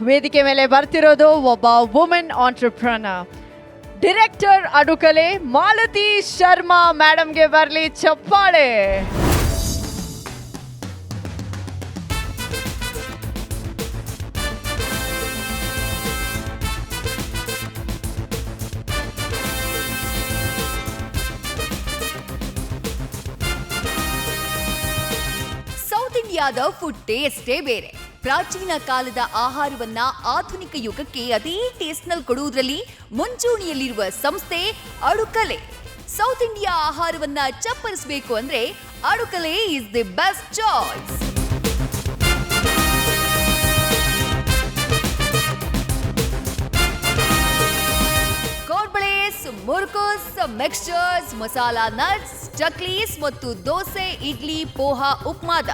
ವೇದಿಕೆ ಮೇಲೆ ಬರ್ತಿರೋದು ಒಬ್ಬ women entrepreneur, director Adukale Malathi Sharma ಮೇಡಮ್ಗೆ ಬರಲಿ ಚಪ್ಪಾಳೆ. ಸೌತ್ ಇಂಡಿಯಾದ ಫುಡ್ ಟೇಸ್ಟೇ ಬೇರೆ. ಪ್ರಾಚೀನ ಕಾಲದ ಆಹಾರವನ್ನ ಆಧುನಿಕ ಯುಗಕ್ಕೆ ಅದೇ ಟೇಸ್ಟ್ ನಲ್ಲಿ ಕೊಡುವುದರಲ್ಲಿ ಮುಂಚೂಣಿಯಲ್ಲಿರುವ ಸಂಸ್ಥೆ ಅಡುಕಲೆ. ಸೌತ್ ಇಂಡಿಯಾ ಆಹಾರವನ್ನ ಚಪ್ಪರಿಸಬೇಕು ಅಂದ್ರೆ Adukale is the best choice. Kodbales, murukkus, mixtures, masala nuts, chaklis ಮತ್ತು ದೋಸೆ, ಇಡ್ಲಿ, ಪೋಹಾ, ಉಪ್ಮಾದ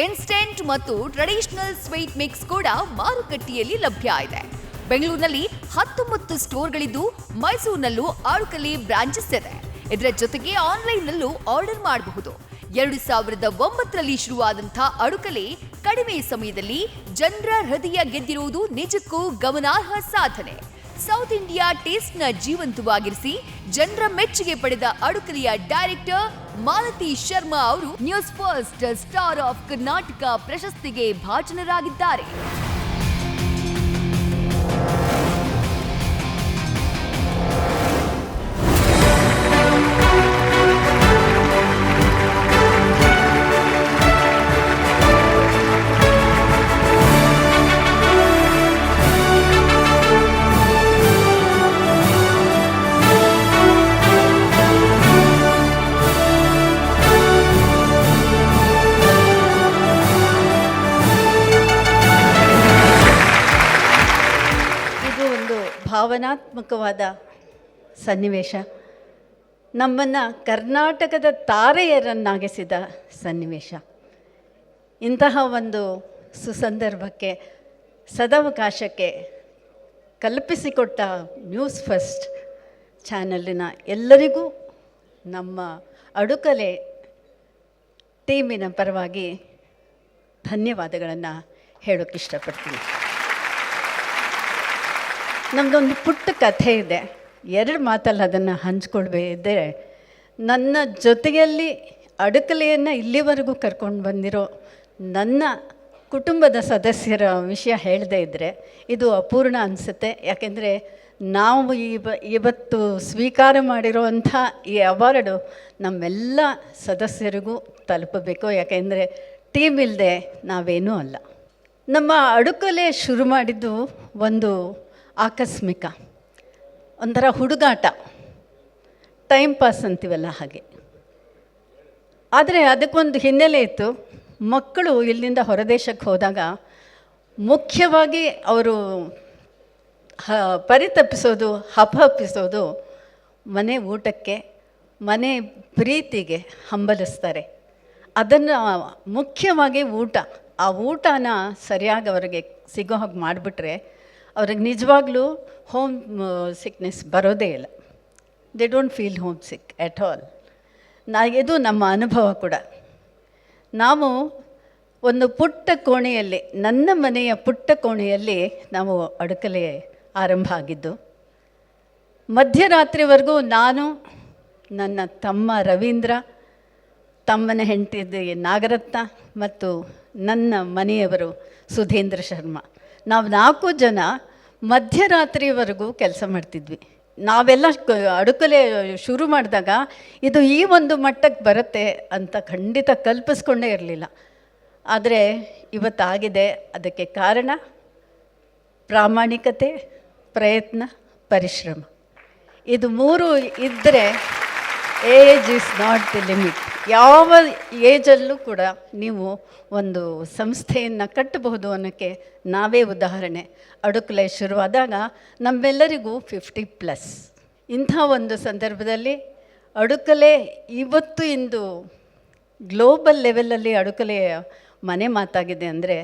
ಇನ್ಸ್ಟೆಂಟ್ ಮತ್ತು ಟ್ರೆಡಿಷನಲ್ ಸ್ವೀಟ್ ಮಿಕ್ಸ್ ಕೂಡ ಮಾರುಕಟ್ಟೆಯಲ್ಲಿ ಲಭ್ಯ ಇದೆ. ಬೆಂಗಳೂರಿನಲ್ಲಿ 19 ಸ್ಟೋರ್ಗಳಿದ್ದು ಮೈಸೂರಿನಲ್ಲೂ ಅಡುಕಲೆ ಬ್ರಾಂಚಸ್ ಇದೆ. ಇದರ ಜೊತೆಗೆ ಆನ್ಲೈನ್ನಲ್ಲೂ ಆರ್ಡರ್ ಮಾಡಬಹುದು. 2009ರಲ್ಲಿ ಶುರುವಾದಂತಹ ಅಡುಕಲೆ ಕಡಿಮೆ ಸಮಯದಲ್ಲಿ ಜನರ ಹೃದಯ ಗೆದ್ದಿರುವುದು ನಿಜಕ್ಕೂ ಗಮನಾರ್ಹ ಸಾಧನೆ. ಸೌತ್ ಇಂಡಿಯಾ ಟೇಸ್ಟ್ ನ ಜೀವಂತವಾಗಿರಿಸಿ ಜನರ ಮೆಚ್ಚುಗೆ ಪಡೆದ ಅಡುಕಲೆಯ ಡೈರೆಕ್ಟರ್ ಮಾಲತಿ ಶರ್ಮಾ ಅವರು news first star of Karnataka ಪ್ರಶಸ್ತಿಗೆ ಭಾಜನರಾಗಿದ್ದಾರೆ. ಭಾವನಾತ್ಮಕವಾದ ಸನ್ನಿವೇಶ, ನಮ್ಮನ್ನು ಕರ್ನಾಟಕದ ತಾರೆಯರನ್ನಾಗಿಸಿದ ಸನ್ನಿವೇಶ. ಇಂತಹ ಒಂದು ಸುಸಂದರ್ಭಕ್ಕೆ ಸದವಕಾಶಕ್ಕೆ ಕಲ್ಪಿಸಿಕೊಟ್ಟ ನ್ಯೂಸ್ ಫಸ್ಟ್ ಚಾನಲಿನ ಎಲ್ಲರಿಗೂ ನಮ್ಮ ಅಡುಕಲೆ ಟೀಮಿನ ಪರವಾಗಿ ಧನ್ಯವಾದಗಳನ್ನು ಹೇಳೋಕ್ಕೆ ಇಷ್ಟಪಡ್ತೀನಿ. ನಮ್ಮದೊಂದು ಪುಟ್ಟ ಕಥೆ ಇದೆ, 2 ಮಾತಲ್ಲಿ ಅದನ್ನು ಹಂಚ್ಕೊಳ್ಬೇಕಿದ್ದರೆ, ನನ್ನ ಜೊತೆಯಲ್ಲಿ ಅಡುಕಲೆಯನ್ನು ಇಲ್ಲಿವರೆಗೂ ಕರ್ಕೊಂಡು ಬಂದಿರೋ ನನ್ನ ಕುಟುಂಬದ ಸದಸ್ಯರ ವಿಷಯ ಹೇಳದೇ ಇದ್ದರೆ ಇದು ಅಪೂರ್ಣ ಅನಿಸುತ್ತೆ. ಯಾಕೆಂದರೆ ನಾವು ಇವತ್ತು ಸ್ವೀಕಾರ ಮಾಡಿರೋವಂಥ ಈ ಅವಾರ್ಡು ನಮ್ಮೆಲ್ಲ ಸದಸ್ಯರಿಗೂ ತಲುಪಬೇಕು. ಯಾಕೆಂದರೆ ಟೀಮ್ ಇಲ್ಲದೆ ನಾವೇನೂ ಅಲ್ಲ. ನಮ್ಮ ಅಡುಕಲೆ ಶುರು ಮಾಡಿದ್ದು ಒಂದು ಆಕಸ್ಮಿಕ, ಒಂಥರ ಹುಡುಗಾಟ, ಟೈಮ್ ಪಾಸ್ ಅಂತೀವಲ್ಲ ಹಾಗೆ. ಆದರೆ ಅದಕ್ಕೊಂದು ಹಿನ್ನೆಲೆ ಇತ್ತು. ಮಕ್ಕಳು ಇಲ್ಲಿಂದ ಹೊರದೇಶಕ್ಕೆ ಹೋದಾಗ ಮುಖ್ಯವಾಗಿ ಅವರು ಪರಿತಪ್ಪಿಸೋದು, ಹಪ್ಪಹಪ್ಪಿಸೋದು ಮನೆ ಊಟಕ್ಕೆ, ಮನೆ ಪ್ರೀತಿಗೆ ಹಂಬಲಿಸ್ತಾರೆ. ಅದನ್ನು ಮುಖ್ಯವಾಗಿ ಊಟ, ಆ ಊಟನ ಸರಿಯಾಗಿ ಅವರಿಗೆ ಸಿಗೋ ಹಾಗೆ ಮಾಡಿಬಿಟ್ರೆ ಅವ್ರಿಗೆ ನಿಜವಾಗ್ಲೂ ಹೋಮ್ ಸಿಕ್ನೆಸ್ ಬರೋದೇ ಇಲ್ಲ. They don't feel homesick at all. ಇದು ನಮ್ಮ ಅನುಭವ ಕೂಡ. ನಾವು ಒಂದು ಪುಟ್ಟ ಕೋಣೆಯಲ್ಲಿ, ನನ್ನ ಮನೆಯ ಪುಟ್ಟ ಕೋಣೆಯಲ್ಲಿ ನಾವು ಅಡುಕಲೆ ಆರಂಭ ಆಗಿದ್ದು. ಮಧ್ಯರಾತ್ರಿವರೆಗೂ ನಾನು, ನನ್ನ ತಮ್ಮ ರವೀಂದ್ರ, ತಮ್ಮನ ಹೆಂಡತಿ ನಾಗರತ್ನ ಮತ್ತು ನನ್ನ ಮನೆಯವರು ಸುಧೀಂದ್ರ ಶರ್ಮಾ, ನಾವು 4 ಜನ ಮಧ್ಯರಾತ್ರಿವರೆಗೂ ಕೆಲಸ ಮಾಡ್ತಿದ್ವಿ. ನಾವೆಲ್ಲ ಅಡುಕಲೆ ಶುರು ಮಾಡಿದಾಗ ಇದು ಈ ಒಂದು ಮಟ್ಟಕ್ಕೆ ಬರುತ್ತೆ ಅಂತ ಖಂಡಿತ ಕಲ್ಪಿಸ್ಕೊಂಡೇ ಇರಲಿಲ್ಲ. ಆದರೆ ಇವತ್ತಾಗಿದೆ. ಅದಕ್ಕೆ ಕಾರಣ ಪ್ರಾಮಾಣಿಕತೆ, ಪ್ರಯತ್ನ, ಪರಿಶ್ರಮ. ಇದು 3 ಇದ್ದರೆ age is not the limit. ಯಾವ ಏಜಲ್ಲೂ ಕೂಡ ನೀವು ಒಂದು ಸಂಸ್ಥೆಯನ್ನು ಕಟ್ಟಬಹುದು ಅನ್ನೋಕ್ಕೆ ನಾವೇ ಉದಾಹರಣೆ. ಅಡುಕಲೆ ಶುರುವಾದಾಗ ನಮ್ಮೆಲ್ಲರಿಗೂ 50+. ಇಂಥ ಒಂದು ಸಂದರ್ಭದಲ್ಲಿ ಅಡುಕಲೆ ಇವತ್ತು ಇಂದು ಗ್ಲೋಬಲ್ ಲೆವೆಲಲ್ಲಿ ಅಡುಕಲೆಯ ಮನೆ ಮಾತಾಗಿದೆ ಅಂದರೆ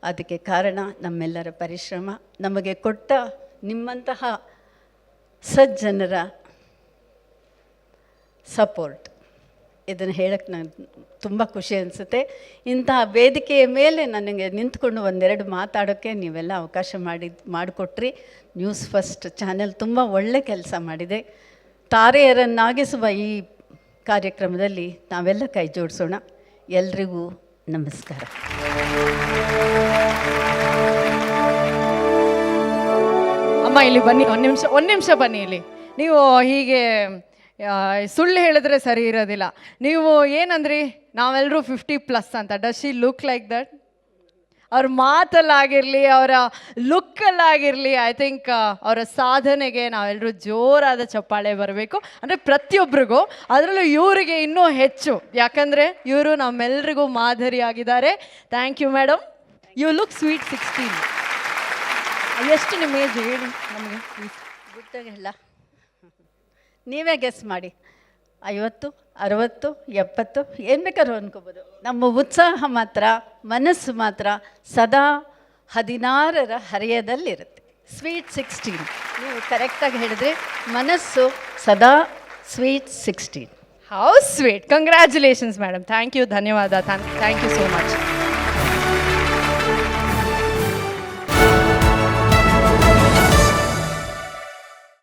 ಅದಕ್ಕೆ ಕಾರಣ ನಮ್ಮೆಲ್ಲರ ಪರಿಶ್ರಮ, ನಮಗೆ ಕೊಟ್ಟ ನಿಮ್ಮಂತಹ ಸಜ್ಜನರ ಸಪೋರ್ಟ್ ಇದನ್ನು ಹೇಳಕ್ಕೆ ನಂಗೆ ತುಂಬ ಖುಷಿ ಅನಿಸುತ್ತೆ. ಇಂತಹ ವೇದಿಕೆಯ ಮೇಲೆ ನನಗೆ ನಿಂತ್ಕೊಂಡು ಒಂದೆರಡು ಮಾತಾಡೋಕ್ಕೆ ನೀವೆಲ್ಲ ಅವಕಾಶ ಮಾಡಿಕೊಟ್ರಿ. ನ್ಯೂಸ್ ಫಸ್ಟ್ ಚಾನೆಲ್ ತುಂಬ ಒಳ್ಳೆ ಕೆಲಸ ಮಾಡಿದೆ. ತಾರೆಯರನ್ನಾಗಿಸುವ ಈ ಕಾರ್ಯಕ್ರಮದಲ್ಲಿ ನಾವೆಲ್ಲ ಕೈ ಜೋಡಿಸೋಣ. ಎಲ್ರಿಗೂ ನಮಸ್ಕಾರ. ಅಮ್ಮ ಇಲ್ಲಿ ಬನ್ನಿ, ಒಂದು ನಿಮಿಷ ಬನ್ನಿ ಇಲ್ಲಿ. ನೀವು ಹೀಗೆ ಸುಳ್ಳು ಹೇಳಿದ್ರೆ ಸರಿ ಇರೋದಿಲ್ಲ. ನೀವು ಏನಂದ್ರಿ, ನಾವೆಲ್ಲರೂ 50+ ಅಂತ. Does she look like that? ಅವ್ರ ಮಾತಲ್ಲಾಗಿರಲಿ, ಅವರ ಲುಕ್ಕಲ್ಲಾಗಿರಲಿ, ಐ ಥಿಂಕ್ ಅವರ ಸಾಧನೆಗೆ ನಾವೆಲ್ಲರೂ ಜೋರಾದ ಚಪ್ಪಾಳೆ ಬರಬೇಕು. ಅಂದರೆ ಪ್ರತಿಯೊಬ್ಬರಿಗೂ, ಅದರಲ್ಲೂ ಇವರಿಗೆ ಇನ್ನೂ ಹೆಚ್ಚು, ಯಾಕಂದರೆ ಇವರು ನಮ್ಮೆಲ್ಲರಿಗೂ ಮಾದರಿಯಾಗಿದ್ದಾರೆ. Thank you madam. You look sweet 16. ಎಷ್ಟು ನಿಮ್ಮ ಏಜ್ ಹೇಳಿ ನಮಗೆ ಗೊತ್ತಾಗಿಲ್ಲ, ನೀವೇ ಗೆಸ್ ಮಾಡಿ. 50, 60, 70 ಏನು ಬೇಕಾದ್ರೂ ಅನ್ಕೋಬೋದು. ನಮ್ಮ ಉತ್ಸಾಹ ಮಾತ್ರ, ಮನಸ್ಸು ಮಾತ್ರ ಸದಾ 16ರ ಹರೆಯದಲ್ಲಿರುತ್ತೆ. ಸ್ವೀಟ್ 16 ನೀವು ಕರೆಕ್ಟಾಗಿ ಹೇಳಿದ್ರೆ, ಮನಸ್ಸು ಸದಾ ಸ್ವೀಟ್ 16. How sweet. ಕಂಗ್ರ್ಯಾಚುಲೇಷನ್ಸ್ ಮೇಡಮ್. ಥ್ಯಾಂಕ್ ಯು, ಧನ್ಯವಾದ. Thank you so much.